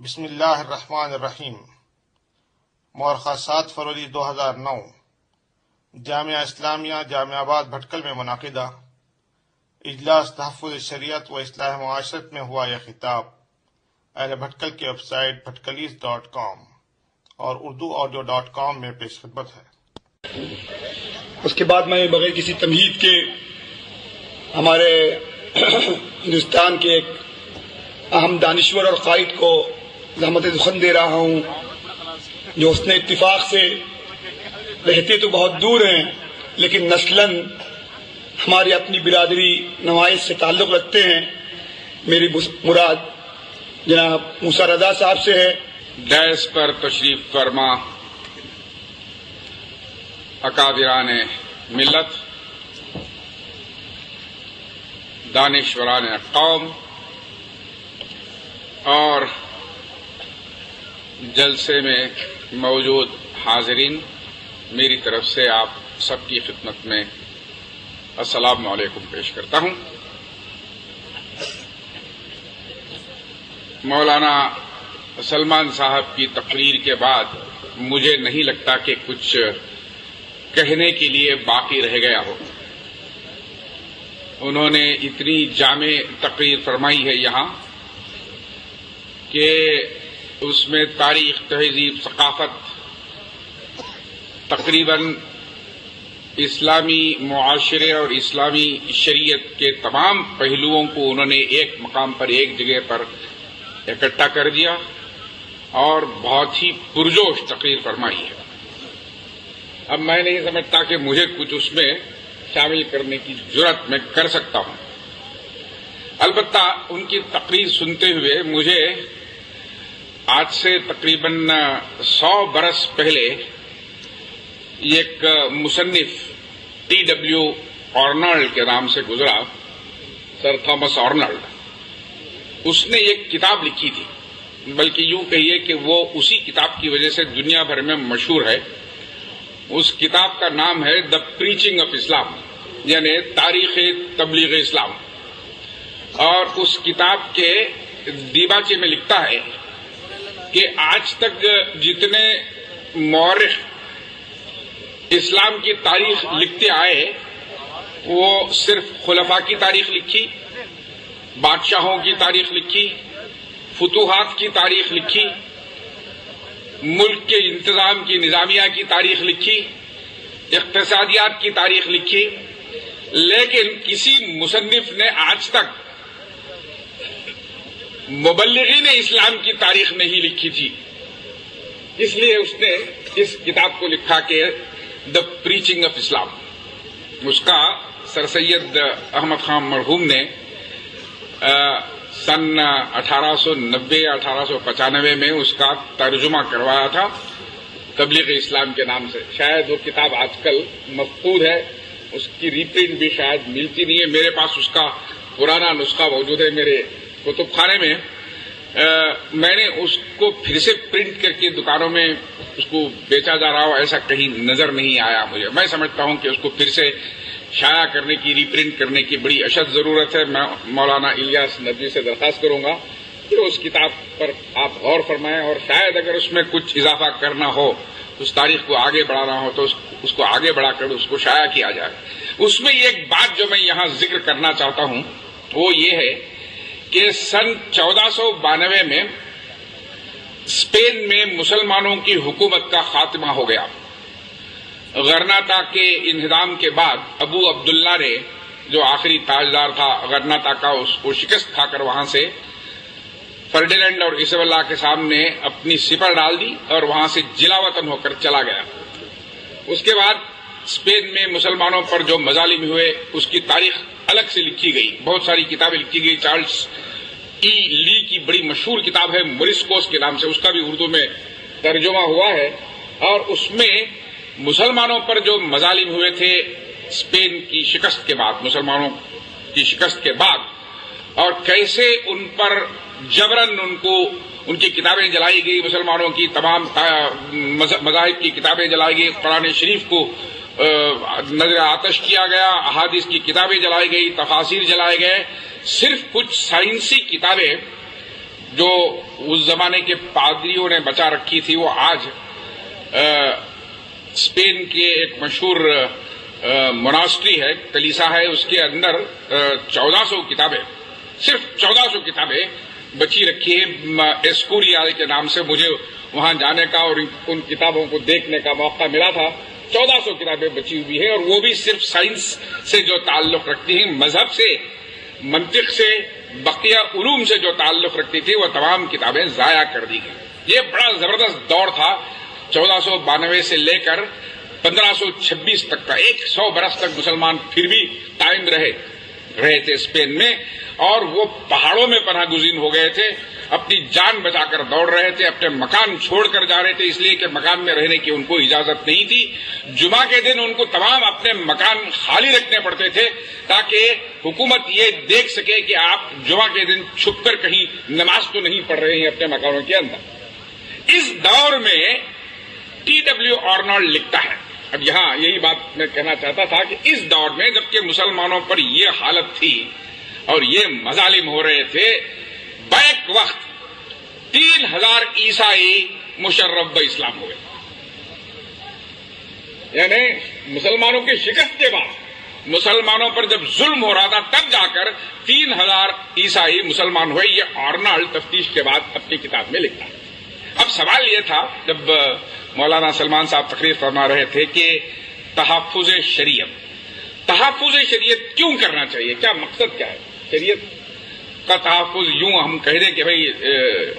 بسم اللہ الرحمن الرحیم۔ مورخہ 7 فروری 2009 جامعہ اسلامیہ جامعہ آباد بھٹکل میں منعقدہ اجلاس تحفظ شریعت و اصلاح معاشرت میں ہوا یہ خطاب اہل بھٹکل کی ویب سائٹ bhatkalis.com اور urduaudio.com میں پیش خدمت ہے۔ اس کے بعد میں بغیر کسی تمہید کے ہمارے ہندوستان کے ایک اہم دانشور اور قائد کو زحمت سخن دے رہا ہوں، جو اس نے اتفاق سے رہتے تو بہت دور ہیں لیکن نسلاً ہماری اپنی برادری نوائز سے تعلق رکھتے ہیں۔ میری مراد جناب موسیٰ رضا صاحب سے ہے۔ ڈیس پر تشریف فرما اکابران ملت، دانشوران قوم اور جلسے میں موجود حاضرین، میری طرف سے آپ سب کی خدمت میں السلام علیکم پیش کرتا ہوں۔ مولانا سلمان صاحب کی تقریر کے بعد مجھے نہیں لگتا کہ کچھ کہنے کے لیے باقی رہ گیا ہو۔ انہوں نے اتنی جامع تقریر فرمائی ہے یہاں کہ اس میں تاریخ، تہذیب، ثقافت، تقریباً اسلامی معاشرے اور اسلامی شریعت کے تمام پہلوؤں کو انہوں نے ایک مقام پر، ایک جگہ پر اکٹھا کر دیا اور بہت ہی پرجوش تقریر فرمائی ہے۔ اب میں نہیں سمجھتا کہ مجھے کچھ اس میں شامل کرنے کی جرات میں کر سکتا ہوں۔ البتہ ان کی تقریر سنتے ہوئے مجھے آج سے تقریباً 100 برس پہلے ایک مصنف T.W. آرنلڈ کے نام سے گزرا، سر تھامس آرنلڈ۔ اس نے ایک کتاب لکھی تھی، بلکہ یوں کہیے کہ وہ اسی کتاب کی وجہ سے دنیا بھر میں مشہور ہے۔ اس کتاب کا نام ہے دا پریچنگ آف اسلام، یعنی تاریخ تبلیغ اسلام۔ اور اس کتاب کے دیباچے میں لکھتا ہے کہ آج تک جتنے مورخ اسلام کی تاریخ لکھتے آئے، وہ صرف خلفاء کی تاریخ لکھی، بادشاہوں کی تاریخ لکھی، فتوحات کی تاریخ لکھی، ملک کے انتظام کی نظامیہ کی تاریخ لکھی، اقتصادیات کی تاریخ لکھی، لیکن کسی مصنف نے آج تک مبلغین اسلام کی تاریخ نہیں لکھی تھی۔ اس لیے اس نے اس کتاب کو لکھا کہ دا پریچنگ آف اسلام۔ اس کا سر سید احمد خان مرحوم نے سن 1890-1895 میں اس کا ترجمہ کروایا تھا تبلیغ اسلام کے نام سے۔ شاید وہ کتاب آج کل مفقود ہے، اس کی ری پرنٹ بھی شاید ملتی نہیں ہے۔ میرے پاس اس کا پرانا نسخہ موجود ہے میرے کتب خانے میں۔ میں نے اس کو پھر سے پرنٹ کر کے دکانوں میں اس کو بیچا جا رہا ہو، ایسا کہیں نظر نہیں آیا مجھے۔ میں سمجھتا ہوں کہ اس کو پھر سے شائع کرنے کی، ری پرنٹ کرنے کی بڑی اشد ضرورت ہے۔ میں مولانا الیاس ندوی سے درخواست کروں گا کہ اس کتاب پر آپ غور فرمائیں، اور شاید اگر اس میں کچھ اضافہ کرنا ہو، اس تاریخ کو آگے بڑھانا ہو، تو اس کو آگے بڑھا کر اس کو شائع کیا جائے۔ اس میں ایک بات جو میں یہاں ذکر کرنا چاہتا ہوں وہ یہ ہے کہ سن 1492 میں اسپین میں مسلمانوں کی حکومت کا خاتمہ ہو گیا۔ غرناطہ کے انہدام کے بعد ابو عبداللہ نے، جو آخری تاجدار تھا غرناطہ کا، اس کو شکست کھا کر وہاں سے فرڈینینڈ اور ایسابیلا کے سامنے اپنی سپر ڈال دی اور وہاں سے جلا وطن ہو کر چلا گیا۔ اس کے بعد اسپین میں مسلمانوں پر جو مظالم ہوئے اس کی تاریخ الگ سے لکھی گئی، بہت ساری کتابیں لکھی گئی۔ چارلز ای لی کی بڑی مشہور کتاب ہے موریسکوس کے نام سے، اس کا بھی اردو میں ترجمہ ہوا ہے، اور اس میں مسلمانوں پر جو مظالم ہوئے تھے اسپین کی شکست کے بعد، مسلمانوں کی شکست کے بعد، اور کیسے ان پر جبراً ان کی کتابیں جلائی گئی، مسلمانوں کی تمام مذاہب کی کتابیں جلائی گئی، قرآن شریف کو نظر آتش کیا گیا، احادیث کی کتابیں جلائی گئی، تفاسیر جلائے گئے، صرف کچھ سائنسی کتابیں جو اس زمانے کے پادریوں نے بچا رکھی تھی وہ آج اسپین کے ایک مشہور موناسٹری ہے، کلیسا ہے، اس کے اندر 1400 کتابیں، صرف 1400 کتابیں بچی رکھی ہے ایسکوریا کے نام سے. مجھے وہاں جانے کا اور ان کتابوں کو دیکھنے کا موقع ملا تھا. 1400 کتابیں بچی ہوئی ہیں، اور وہ بھی صرف سائنس سے جو تعلق رکھتی ہیں، مذہب سے، منطق سے، بقیہ علوم سے جو تعلق رکھتی تھی، وہ تمام کتابیں ضائع کر دی گئی. یہ بڑا زبردست دور تھا 1492 سے لے کر 1526 تک کا. 100 برس تک مسلمان پھر بھی قائم رہے تھے اسپین میں، اور وہ پہاڑوں میں پناہ گزین ہو گئے تھے، اپنی جان بچا کر دوڑ رہے تھے، اپنے مکان چھوڑ کر جا رہے تھے، اس لیے کہ مکان میں رہنے کی ان کو اجازت نہیں تھی. جمعہ کے دن ان کو تمام اپنے مکان خالی رکھنے پڑتے تھے تاکہ حکومت یہ دیکھ سکے کہ آپ جمعہ کے دن چھپ کر کہیں نماز تو نہیں پڑھ رہے ہیں اپنے مکانوں کے اندر. اس دور میں ٹی ڈبلیو آرنولڈ لکھتا ہے. اب یہاں یہی بات میں کہنا چاہتا تھا کہ اس دور میں جبکہ مسلمانوں پر یہ حالت تھی اور یہ مظالم ہو رہے تھے، بیک وقت 3000 عیسائی مشرف اسلام ہوئے. یعنی مسلمانوں کی شکست کے بعد مسلمانوں پر جب ظلم ہو رہا تھا تب جا کر 3000 عیسائی مسلمان ہوئے. یہ آرنولڈ تفتیش کے بعد اپنی کتاب میں لکھتا ہے. اب سوال یہ تھا جب مولانا سلمان صاحب تقریر فرما رہے تھے کہ تحفظ شریعت کیوں کرنا چاہیے، کیا مقصد کیا ہے شریعت کا تحفظ؟ یوں ہم کہہ دیں کہ بھئی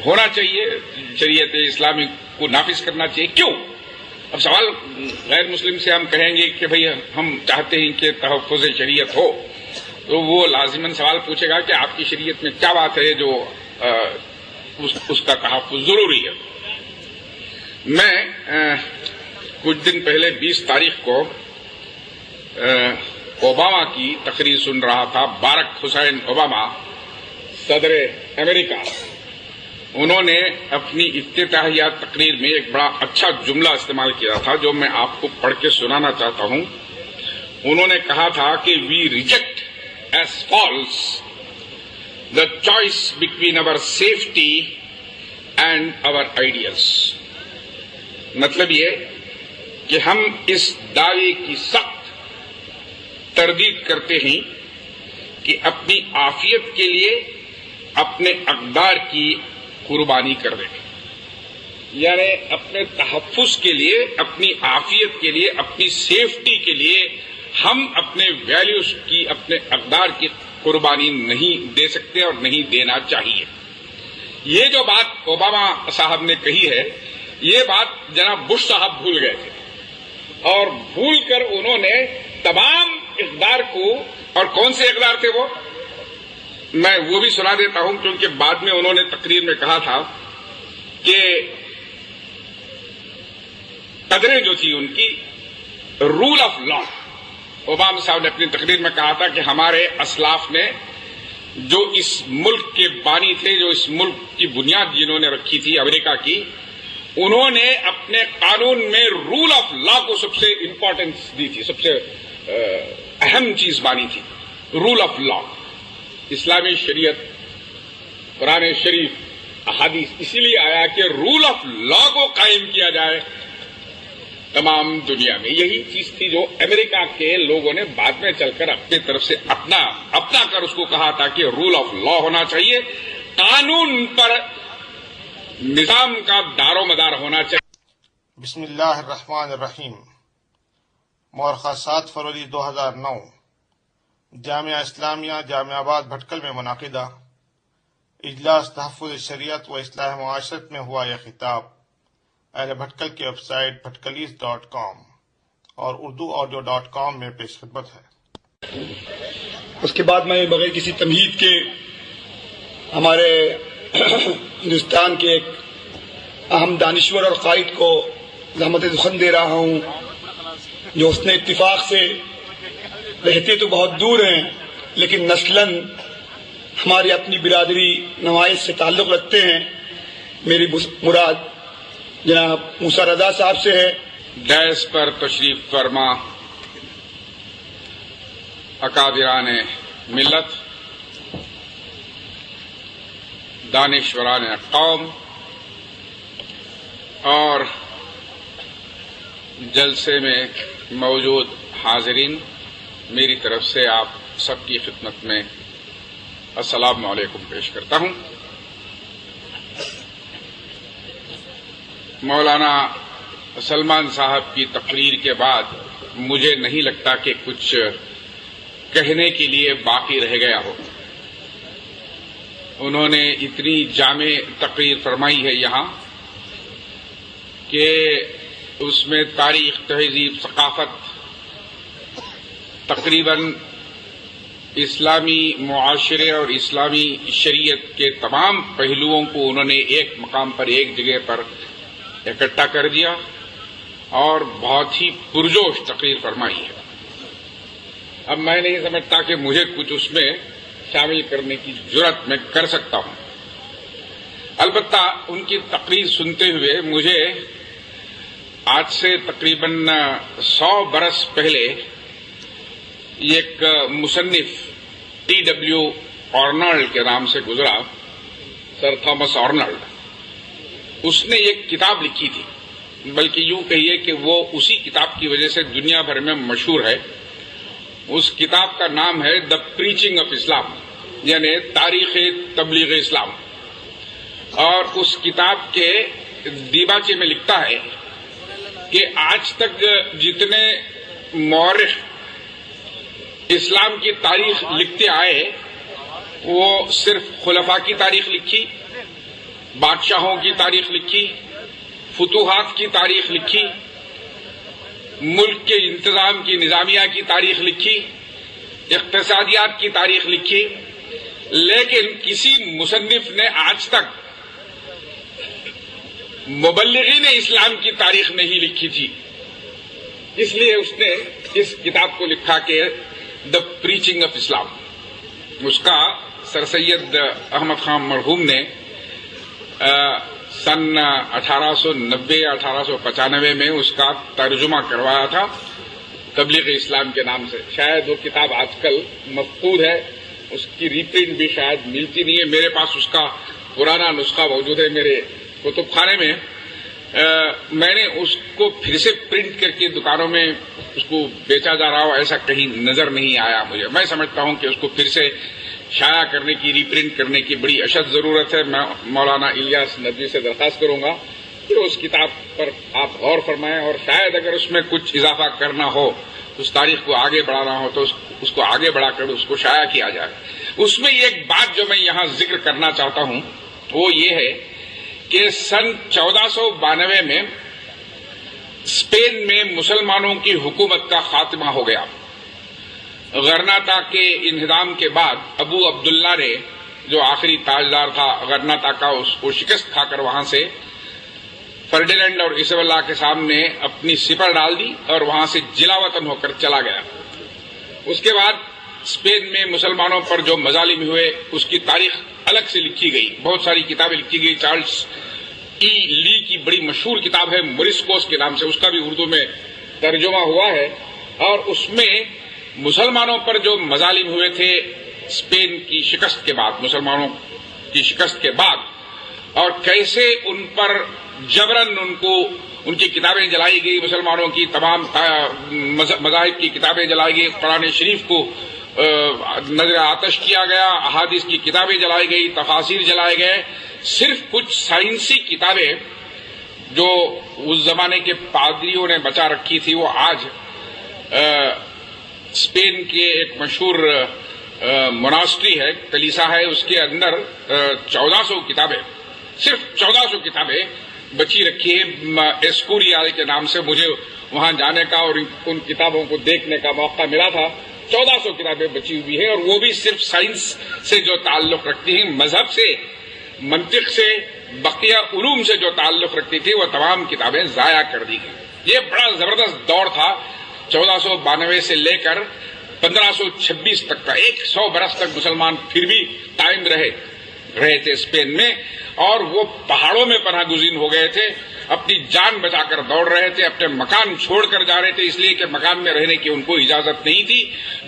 ہونا چاہیے، شریعت اسلامی کو نافذ کرنا چاہیے، کیوں؟ اب سوال غیر مسلم سے ہم کہیں گے کہ بھئی ہم چاہتے ہیں کہ تحفظ شریعت ہو، تو وہ لازماً سوال پوچھے گا کہ آپ کی شریعت میں کیا بات ہے جو اس کا تحفظ ضروری ہے. میں کچھ دن پہلے 20 تاریخ کو اوباما کی تقریر سن رہا تھا. باراک حسین اوباما، صدر امریکہ، انہوں نے اپنی افتتاحیہ تقریر میں ایک بڑا اچھا جملہ استعمال کیا تھا جو میں آپ کو پڑھ کے سنانا چاہتا ہوں. انہوں نے کہا تھا کہ we reject as false the choice between our safety and our ideals. مطلب یہ کہ ہم اس دعوے کی سخت تردید کرتے ہیں کہ اپنی عافیت کے لیے اپنے اقدار کی قربانی کر دیں. یعنی اپنے تحفظ کے لیے، اپنی عافیت کے لیے، اپنی سیفٹی کے لیے ہم اپنے ویلیوز کی، اپنے اقدار کی قربانی نہیں دے سکتے اور نہیں دینا چاہیے. یہ جو بات اوباما صاحب نے کہی ہے، یہ بات جناب بش صاحب بھول گئے تھے، اور بھول کر انہوں نے تمام اقدار کو، اور کون سے اقدار تھے وہ میں وہ بھی سنا دیتا ہوں، کیونکہ بعد میں انہوں نے تقریر میں کہا تھا کہ قدریں جو تھی ان کی رول آف لا. اوباما صاحب نے اپنی تقریر میں کہا تھا کہ ہمارے اسلاف نے جو اس ملک کے بانی تھے، جو اس ملک کی بنیاد جنہوں نے رکھی تھی امریکہ کی، انہوں نے اپنے قانون میں رول آف لا کو سب سے امپورٹنس دی تھی، سب سے اہم چیز مانی تھی رول آف لا. اسلامی شریعت، قرآن شریف، احادیث اسی لیے آیا کہ رول آف لا کو قائم کیا جائے تمام دنیا میں. یہی چیز تھی جو امریکہ کے لوگوں نے بعد میں چل کر اپنی طرف سے اپنا کر اس کو کہا تھا کہ رول آف لا ہونا چاہیے، قانون پر نظام کا دار و مدار ہونا چاہیے. بسم اللہ الرحمن الرحیم. مورخہ 7 فروری 2009 جامعہ اسلامیہ جامعہ آباد بھٹکل میں منعقدہ اجلاس تحفظ شریعت و اصلاح معاشرت میں ہوا یہ خطاب اہل بھٹکل کی ویب سائٹ bhatkalis.com اور urduaudio.com میں پیش خدمت ہے. اس کے بعد میں بغیر کسی تمہید کے ہمارے ہندوستان کے ایک اہم دانشور اور قائد کو زحمت سخن دے رہا ہوں، جو حسن اتفاق سے رہتے تو بہت دور ہیں لیکن نسلاً ہماری اپنی برادری نوائز سے تعلق رکھتے ہیں. میری مراد جناب موسیٰ رضا صاحب سے ہے. ڈیس پر تشریف فرما اکابران ملت، دانشوران قوم اور جلسے میں موجود حاضرین، میری طرف سے آپ سب کی خدمت میں السلام علیکم پیش کرتا ہوں۔ مولانا سلمان صاحب کی تقریر کے بعد مجھے نہیں لگتا کہ کچھ کہنے کے لیے باقی رہ گیا ہو۔ انہوں نے اتنی جامع تقریر فرمائی ہے یہاں کہ اس میں تاریخ، تہذیب، ثقافت، تقریباً اسلامی معاشرے اور اسلامی شریعت کے تمام پہلوؤں کو انہوں نے ایک مقام پر، ایک جگہ پر اکٹھا کر دیا اور بہت ہی پرجوش تقریر فرمائی ہے۔ اب میں نہیں سمجھتا کہ مجھے کچھ اس میں شامل کرنے کی جرات میں کر سکتا ہوں۔ البتہ ان کی تقریر سنتے ہوئے مجھے آج سے تقریباً 100 برس پہلے ایک مصنف T.W. آرنلڈ کے نام سے گزرا، سر تھامس آرنلڈ۔ اس نے ایک کتاب لکھی تھی، بلکہ یوں کہیے کہ وہ اسی کتاب کی وجہ سے دنیا بھر میں مشہور ہے۔ اس کتاب کا نام ہے دا پریچنگ آف اسلام، یعنی تاریخ تبلیغ اسلام۔ اور اس کتاب کے دیباچے میں لکھتا ہے کہ آج تک جتنے مورخ اسلام کی تاریخ لکھتے آئے وہ صرف خلفاء کی تاریخ لکھی، بادشاہوں کی تاریخ لکھی، فتوحات کی تاریخ لکھی، ملک کے انتظام کی نظامیہ کی تاریخ لکھی، اقتصادیات کی تاریخ لکھی، لیکن کسی مصنف نے آج تک مبلغین اسلام کی تاریخ نہیں لکھی تھی۔ اس لیے اس نے اس کتاب کو لکھا کہ دا پریچنگ آف اسلام۔ اس کا سر سید احمد خان مرحوم نے سن 1890-1895 میں اس کا ترجمہ کروایا تھا تبلیغ اسلام کے نام سے۔ شاید وہ کتاب آج کل مفقود ہے، اس کی ریپرنٹ بھی شاید ملتی نہیں ہے۔ میرے پاس اس کا پرانا نسخہ موجود ہے میرے کتب خانے میں۔ میں نے اس کو پھر سے پرنٹ کر کے دکانوں میں اس کو بیچا جا رہا ہو ایسا کہیں نظر نہیں آیا مجھے۔ میں سمجھتا ہوں کہ اس کو پھر سے شائع کرنے کی، ریپرنٹ کرنے کی بڑی اشد ضرورت ہے۔ میں مولانا الیاس ندوی سے درخواست کروں گا کہ اس کتاب پر آپ غور فرمائیں، اور شاید اگر اس میں کچھ اضافہ کرنا ہو، اس تاریخ کو آگے بڑھانا ہو تو اس کو آگے بڑھا کر اس کو شائع کیا جائے۔ اس میں ایک بات جو میں یہاں ذکر کرنا چاہتا ہوں وہ یہ ہے کہ سن 1492 میں اسپین میں مسلمانوں کی حکومت کا خاتمہ ہو گیا۔ غرناطہ کے انہدام کے بعد ابو عبداللہ نے، جو آخری تاجدار تھا غرناطہ کا، اس کو شکست کھا کر وہاں سے فرڈینینڈ اور ایسابیلا کے سامنے اپنی سپر ڈال دی اور وہاں سے جلا وطن ہو کر چلا گیا۔ اس کے بعد اسپین میں مسلمانوں پر جو مظالم ہوئے اس کی تاریخ الگ سے لکھی گئی، بہت ساری کتابیں لکھی گئی۔ چارلس ای لی کی بڑی مشہور کتاب ہے موریسکوس کے نام سے، اس کا بھی اردو میں ترجمہ ہوا ہے، اور اس میں مسلمانوں پر جو مظالم ہوئے تھے اسپین کی شکست کے بعد، مسلمانوں کی شکست کے بعد، اور کیسے ان پر جبراً ان کی کتابیں جلائی گئی، مسلمانوں کی تمام مذاہب کی کتابیں جلائی گئی، قرآن شریف کو نظر آتش کیا گیا، احادیث کی کتابیں جلائی گئی، تفاسیر جلائے گئے۔ صرف کچھ سائنسی کتابیں جو اس زمانے کے پادریوں نے بچا رکھی تھی وہ آج اسپین کے ایک مشہور موناسٹری ہے، کلیسا ہے، اس کے اندر 1400 کتابیں، صرف 1400 کتابیں بچی رکھی ہیں۔ ایسکوریا کے نام سے مجھے وہاں جانے کا اور ان کتابوں کو دیکھنے کا موقع ملا تھا۔ 1400 کتابیں بچی ہوئی ہیں، اور وہ بھی صرف سائنس سے جو تعلق رکھتی ہیں، مذہب سے، منطق سے، بقیہ علوم سے جو تعلق رکھتی تھی، وہ تمام کتابیں ضائع کر دی گئی۔ یہ بڑا زبردست دور تھا 1492 سے لے کر 1526 تک کا، 100 برس تک مسلمان پھر بھی قائم رہے تھے اسپین میں، اور وہ پہاڑوں میں پناہ گزین ہو گئے تھے، اپنی جان بچا کر دوڑ رہے تھے، اپنے مکان چھوڑ کر جا رہے تھے، اس لیے کہ مکان میں رہنے کی ان کو اجازت نہیں تھی۔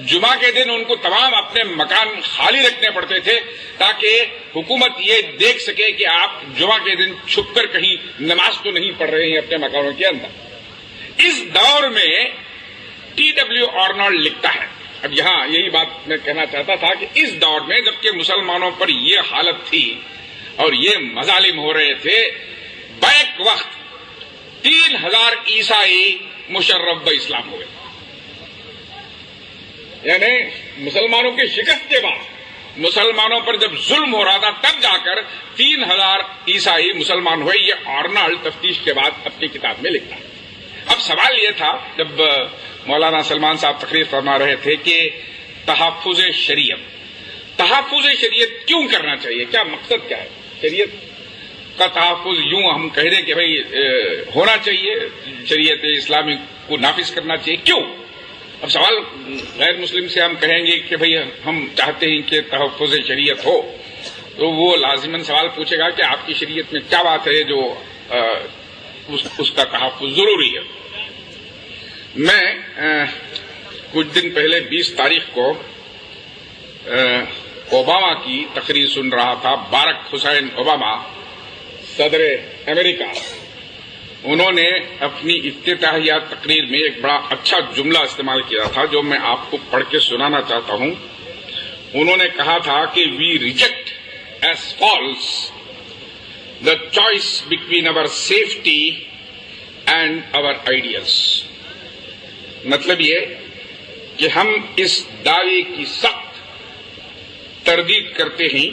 جمعہ کے دن ان کو تمام اپنے مکان خالی رکھنے پڑتے تھے تاکہ حکومت یہ دیکھ سکے کہ آپ جمعہ کے دن چھپ کر کہیں نماز تو نہیں پڑھ رہے ہیں اپنے مکانوں کے اندر۔ اس دور میں ٹی ڈبلیو آرنولڈ لکھتا ہے، اب یہاں یہی بات میں کہنا چاہتا تھا کہ اس دور میں جبکہ مسلمانوں پر یہ حالت تھی اور یہ مظالم ہو رہے تھے، بیک وقت 3000 عیسائی مشرف اسلام ہوئے، یعنی مسلمانوں کی شکست کے بعد مسلمانوں پر جب ظلم ہو رہا تھا تب جا کر 3000 عیسائی مسلمان ہوئے۔ یہ آرنولڈ تفتیش کے بعد اپنی کتاب میں لکھتا ہے۔ اب سوال یہ تھا جب مولانا سلمان صاحب تقریر فرما رہے تھے کہ تحفظ شریعت کیوں کرنا چاہیے، کیا مقصد کیا ہے شریعت کا تحفظ؟ یوں ہم کہہ دیں کہ بھئی ہونا چاہیے، شریعت اسلامی کو نافذ کرنا چاہیے، کیوں؟ اب سوال غیر مسلم سے ہم کہیں گے کہ بھئی ہم چاہتے ہیں کہ تحفظ شریعت ہو، تو وہ لازماً سوال پوچھے گا کہ آپ کی شریعت میں کیا بات ہے جو اس کا تحفظ ضروری ہے۔ میں کچھ دن پہلے 20 تاریخ کو اوباما کی تقریر سن رہا تھا، باراک حسین اوباما صدر امریکہ۔ انہوں نے اپنی افتتاحیہ تقریر میں ایک بڑا اچھا جملہ استعمال کیا تھا جو میں آپ کو پڑھ کے سنانا چاہتا ہوں۔ انہوں نے کہا تھا کہ we reject as false the choice between our safety and our ideals۔ مطلب یہ کہ ہم اس دعوے کی سخت تردید کرتے ہیں